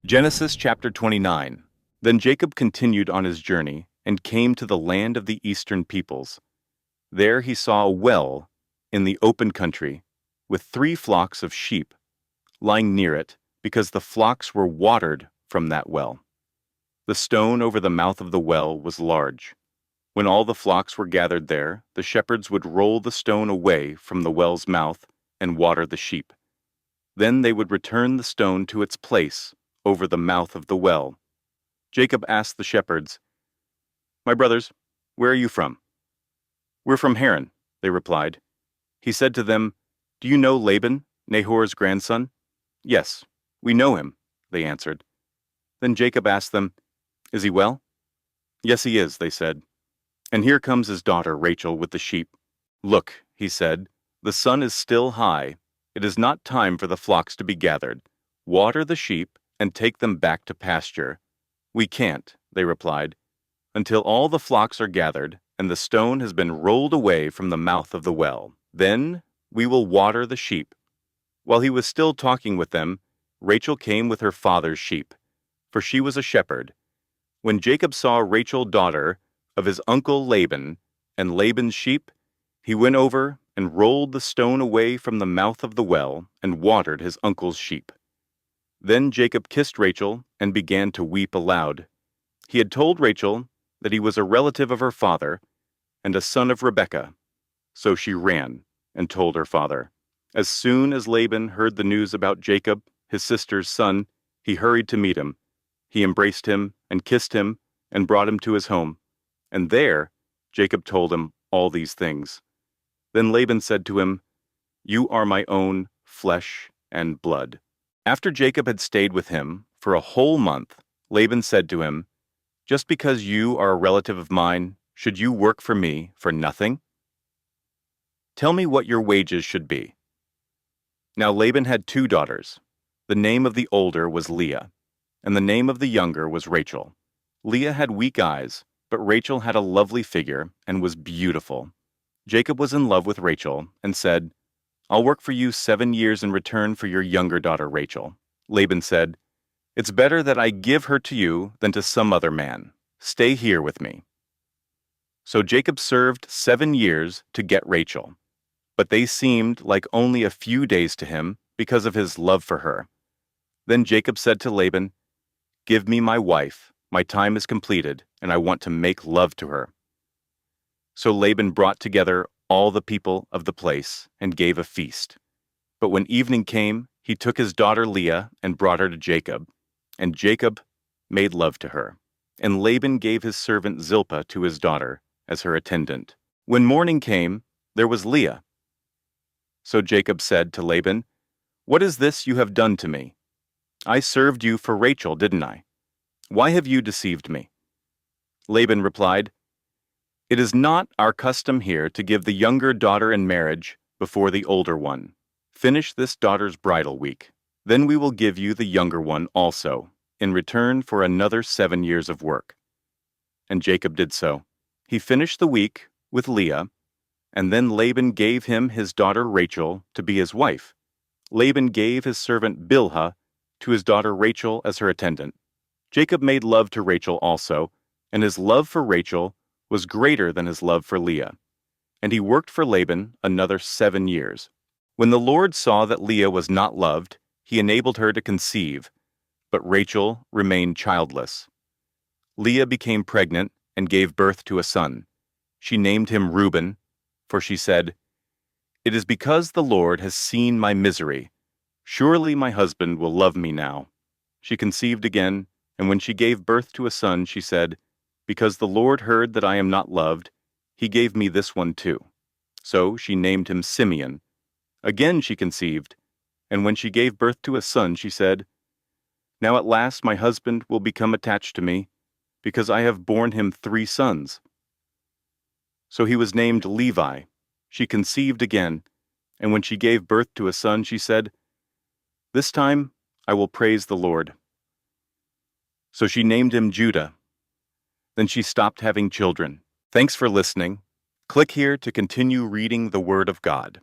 Genesis chapter 29. Then Jacob continued on his journey and came to the land of the eastern peoples. There he saw a well in the open country with 3 flocks of sheep lying near it because the flocks were watered from that well. The stone over the mouth of the well was large. When all the flocks were gathered there, the shepherds would roll the stone away from the well's mouth and water the sheep. Then they would return the stone to its place over the mouth of the well. Jacob asked the shepherds, "My brothers, where are you from?" "We're from Haran," they replied. He said to them, "Do you know Laban, Nahor's grandson?" "Yes, we know him," they answered. Then Jacob asked them, "Is he well?" "Yes, he is," they said. "And here comes his daughter Rachel with the sheep." "Look," he said, "the sun is still high. It is not time for the flocks to be gathered. Water the sheep and take them back to pasture." "We can't," they replied, "until all the flocks are gathered and the stone has been rolled away from the mouth of the well. Then we will water the sheep." While he was still talking with them, Rachel came with her father's sheep, for she was a shepherd. When Jacob saw Rachel, daughter of his uncle Laban, and Laban's sheep, he went over and rolled the stone away from the mouth of the well and watered his uncle's sheep. Then Jacob kissed Rachel and began to weep aloud. He had told Rachel that he was a relative of her father and a son of Rebekah. So she ran and told her father. As soon as Laban heard the news about Jacob, his sister's son, he hurried to meet him. He embraced him and kissed him and brought him to his home. And there Jacob told him all these things. Then Laban said to him, "You are my own flesh and blood." After Jacob had stayed with him for a whole month, Laban said to him, "Just because you are a relative of mine, should you work for me for nothing? Tell me what your wages should be." Now Laban had 2 daughters. The name of the older was Leah, and the name of the younger was Rachel. Leah had weak eyes, but Rachel had a lovely figure and was beautiful. Jacob was in love with Rachel and said, "I'll work for you 7 years in return for your younger daughter Rachel." Laban said, "It's better that I give her to you than to some other man. Stay here with me." So Jacob served 7 years to get Rachel, but they seemed like only a few days to him because of his love for her. Then Jacob said to Laban, "Give me my wife. My time is completed, and I want to make love to her." So Laban brought together all the people of the place and gave a feast. But when evening came, he took his daughter Leah and brought her to Jacob, and Jacob made love to her. And Laban gave his servant Zilpah to his daughter as her attendant. When morning came, there was Leah. So Jacob said to Laban, "What is this you have done to me? I served you for Rachel, didn't I? Why have you deceived me?" Laban replied, "It is not our custom here to give the younger daughter in marriage before the older one. Finish this daughter's bridal week. Then we will give you the younger one also, in return for another 7 years of work." And Jacob did so. He finished the week with Leah, and then Laban gave him his daughter Rachel to be his wife. Laban gave his servant Bilhah to his daughter Rachel as her attendant. Jacob made love to Rachel also, and his love for Rachel was greater than his love for Leah. And he worked for Laban another 7 years. When the Lord saw that Leah was not loved, he enabled her to conceive, but Rachel remained childless. Leah became pregnant and gave birth to a son. She named him Reuben, for she said, "It is because the Lord has seen my misery. Surely my husband will love me now." She conceived again, and when she gave birth to a son, she said, "Because the Lord heard that I am not loved, he gave me this one too." So she named him Simeon. Again she conceived, and when she gave birth to a son, she said, "Now at last my husband will become attached to me, because I have borne him 3 sons." So he was named Levi. She conceived again, and when she gave birth to a son, she said, "This time I will praise the Lord." So she named him Judah. Then she stopped having children. Thanks for listening. Click here to continue reading the Word of God.